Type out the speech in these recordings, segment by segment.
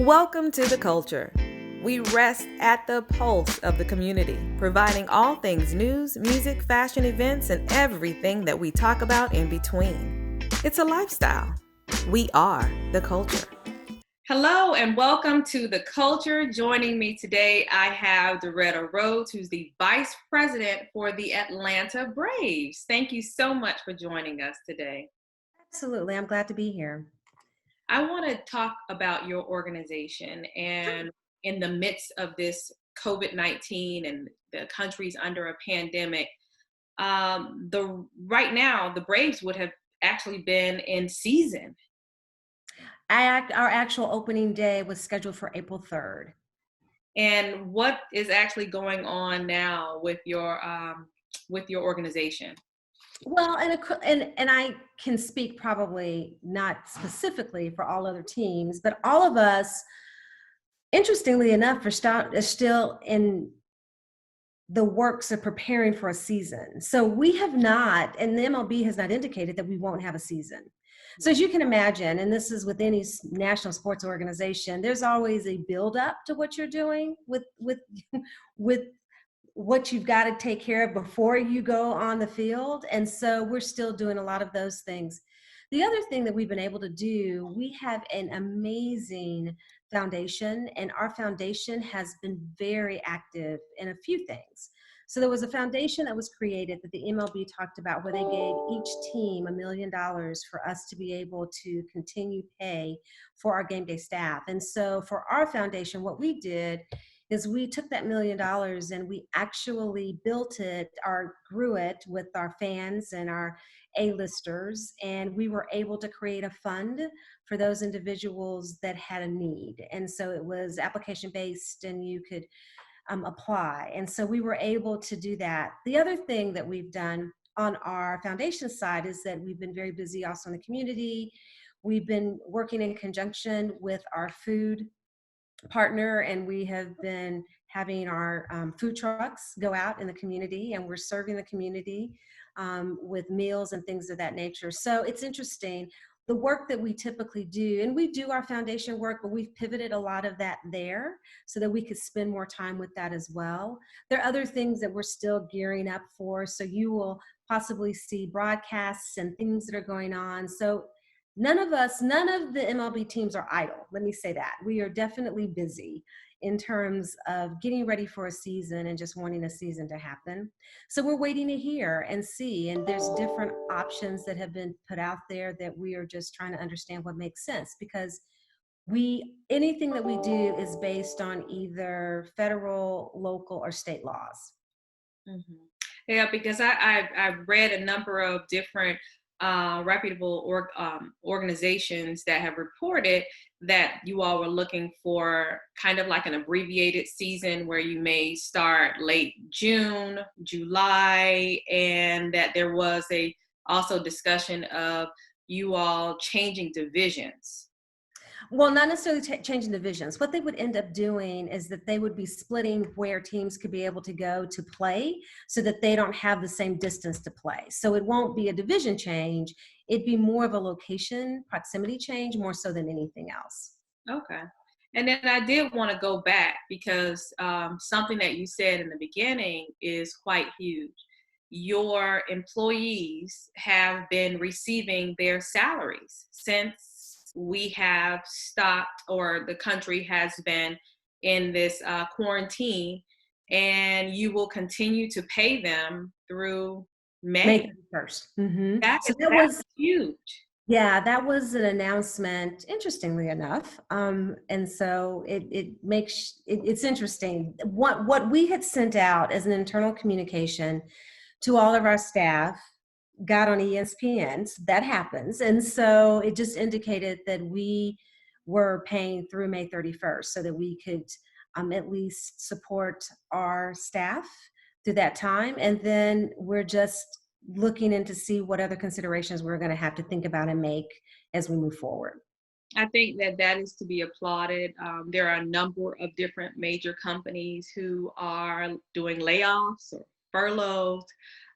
Welcome to The Culture. We rest at the pulse of the community, providing all things news, music, fashion, events, and everything that we talk about in between. It's a lifestyle. We are The Culture. Hello and welcome to The Culture. Joining me today, I have DeRetta Rhodes, who's the Vice President for the Atlanta Braves. Thank you so much for joining us today. Absolutely. I'm glad to be here. I want to talk about your organization and in the midst of this COVID-19 and the country's under a pandemic, right now the Braves would have actually been in season. Our actual opening day was scheduled for April 3rd. And what is actually going on now with your organization? Well, and I can speak probably not specifically for all other teams, but all of us, interestingly enough, are still in the works of preparing for a season. So we have not, and the MLB has not indicated that we won't have a season. So as you can imagine, and this is with any national sports organization, there's always a build-up to what you're doing with what you've got to take care of before you go on the field. And so we're still doing a lot of those things. The other thing that we've been able to do, we have an amazing foundation, and our foundation has been very active in a few things. So there was a foundation that was created that the MLB talked about where they gave each team $1 million for us to be able to continue pay for our game day staff. And so for our foundation, what we did is we took that $1 million and we actually built it or grew it with our fans and our A-listers, and we were able to create a fund for those individuals that had a need. And so it was application based and you could apply. And so we were able to do that. The other thing that we've done on our foundation side is that we've been very busy also in the community. We've been working in conjunction with our food partner, and we have been having our food trucks go out in the community, and we're serving the community with meals and things of that nature. So it's interesting, the work that we typically do, and we do our foundation work, but we've pivoted a lot of that there so that we could spend more time with that as well. There are other things that we're still gearing up for, so you will possibly see broadcasts and things that are going on. So none of the MLB teams are idle. Let me say that. We are definitely busy in terms of getting ready for a season and just wanting a season to happen. So we're waiting to hear and see, and there's different options that have been put out there that we are just trying to understand what makes sense, because anything that we do is based on either federal, local, or state laws. Mm-hmm. Yeah, because I've read a number of different reputable organizations that have reported that you all were looking for kind of like an abbreviated season where you may start late June, July, and that there was also discussion of you all changing divisions. Well, not necessarily changing divisions. What they would end up doing is that they would be splitting where teams could be able to go to play so that they don't have the same distance to play. So it won't be a division change. It'd be more of a location proximity change more so than anything else. Okay. And then I did want to go back because something that you said in the beginning is quite huge. Your employees have been receiving their salaries since we have stopped, or the country has been in this quarantine, and you will continue to pay them through May 31st. Mm-hmm. That was huge. Yeah, that was an announcement, interestingly enough. And so it's interesting. What we had sent out as an internal communication to all of our staff got on ESPN. So that happens. And so it just indicated that we were paying through May 31st so that we could at least support our staff through that time. And then we're just looking in to see what other considerations we're going to have to think about and make as we move forward. I think that is to be applauded. There are a number of different major companies who are doing layoffs or furloughs.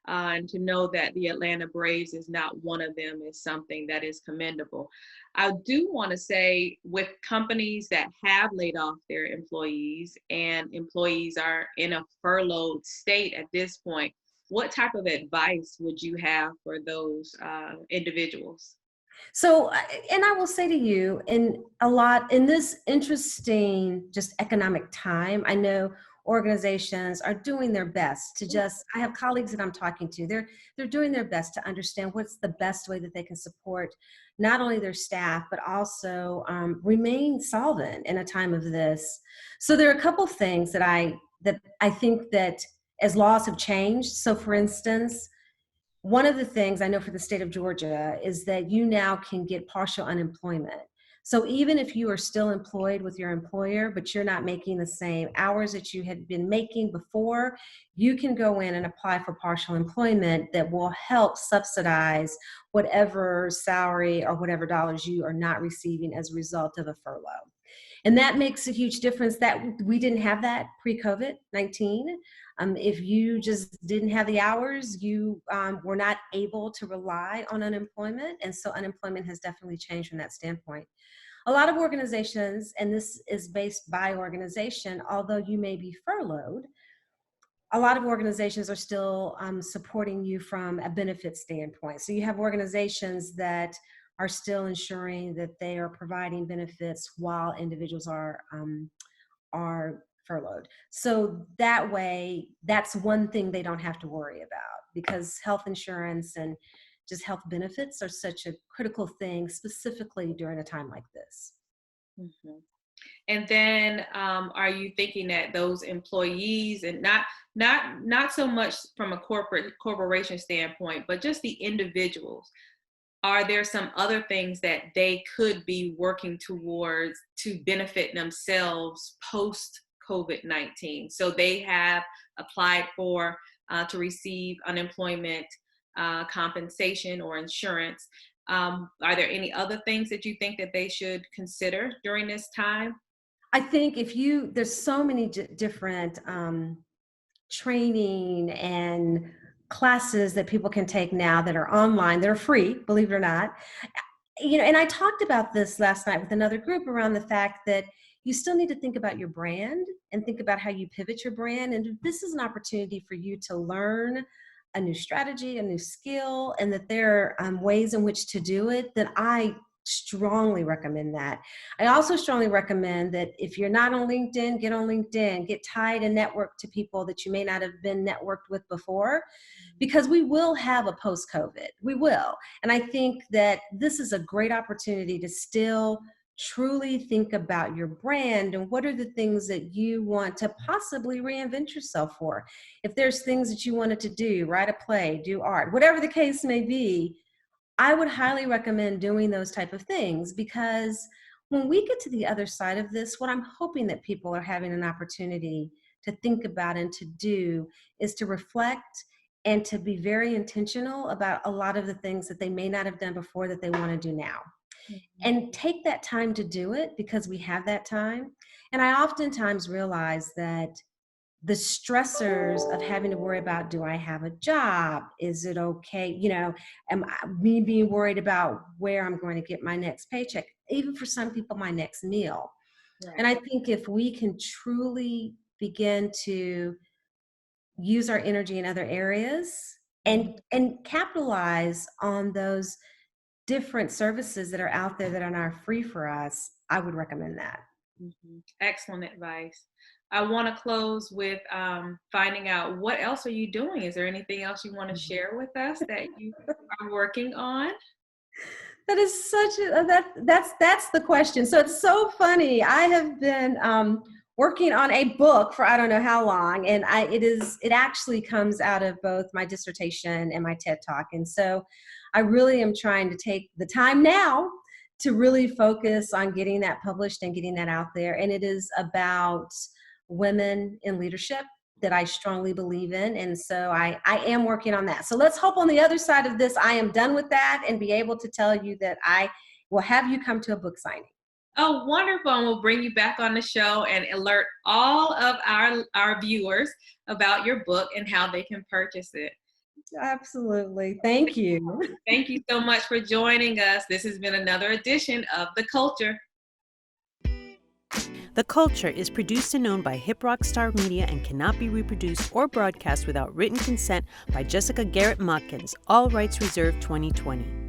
And to know that the Atlanta Braves is not one of them is something that is commendable. I do want to say, with companies that have laid off their employees and employees are in a furloughed state at this point, what type of advice would you have for those individuals? So, and I will say to you, in this interesting, just economic time, I know organizations are doing their best to just. I have colleagues that I'm talking to. They're doing their best to understand what's the best way that they can support not only their staff but also remain solvent in a time of this. So, there are a couple things that I think that as laws have changed. So, for instance, one of the things I know for the state of Georgia is that you now can get partial unemployment. So even if you are still employed with your employer, but you're not making the same hours that you had been making before, you can go in and apply for partial employment that will help subsidize whatever salary or whatever dollars you are not receiving as a result of a furlough. And that makes a huge difference. That we didn't have that pre-COVID-19. If you just didn't have the hours, you were not able to rely on unemployment. And so unemployment has definitely changed from that standpoint. A lot of organizations, and this is based by organization, although you may be furloughed, a lot of organizations are still supporting you from a benefit standpoint. So you have organizations that are still ensuring that they are providing benefits while individuals are furloughed. So that way, that's one thing they don't have to worry about, because health insurance and just health benefits are such a critical thing, specifically during a time like this. Mhm. And then, are you thinking that those employees, and not so much from a corporation standpoint, but just the individuals, are there some other things that they could be working towards to benefit themselves post COVID-19? So they have applied for to receive unemployment compensation or insurance. Are there any other things that you think that they should consider during this time? I think there's so many different training and classes that people can take now that are online, that are free, believe it or not. And I talked about this last night with another group around the fact that you still need to think about your brand and think about how you pivot your brand. And this is an opportunity for you to learn a new strategy, a new skill, and that there are ways in which to do it, that I strongly recommend that. I also strongly recommend that if you're not on LinkedIn, get on LinkedIn, get tied and network to people that you may not have been networked with before, because we will have a post-COVID. We will. And I think that this is a great opportunity to still truly think about your brand and what are the things that you want to possibly reinvent yourself for. If there's things that you wanted to do, write a play, do art, whatever the case may be, I would highly recommend doing those type of things, because when we get to the other side of this, what I'm hoping that people are having an opportunity to think about and to do is to reflect and to be very intentional about a lot of the things that they may not have done before that they want to do now. And take that time to do it, because we have that time. And I oftentimes realize that the stressors of having to worry about, do I have a job? Is it okay? Me being worried about where I'm going to get my next paycheck, even for some people, my next meal. Right. And I think if we can truly begin to use our energy in other areas and capitalize on those different services that are out there that are not free for us, I would recommend that. Excellent advice. I want to close with finding out, what else are you doing? Is there anything else you want to share with us that you are working on? That is such that's the question. So it's so funny. I have been working on a book for I don't know how long, and it actually comes out of both my dissertation and my TED Talk. And so I really am trying to take the time now to really focus on getting that published and getting that out there. And it is about women in leadership that I strongly believe in. And so I am working on that. So let's hope on the other side of this, I am done with that and be able to tell you that I will have you come to a book signing. Oh, wonderful. And we'll bring you back on the show and alert all of our viewers about your book and how they can purchase it. Absolutely. Thank you. Thank you so much for joining us. This has been another edition of The Culture. The Culture is produced and owned by Hip Rock Star Media and cannot be reproduced or broadcast without written consent by Jessica Garrett Motkins. All rights reserved 2020.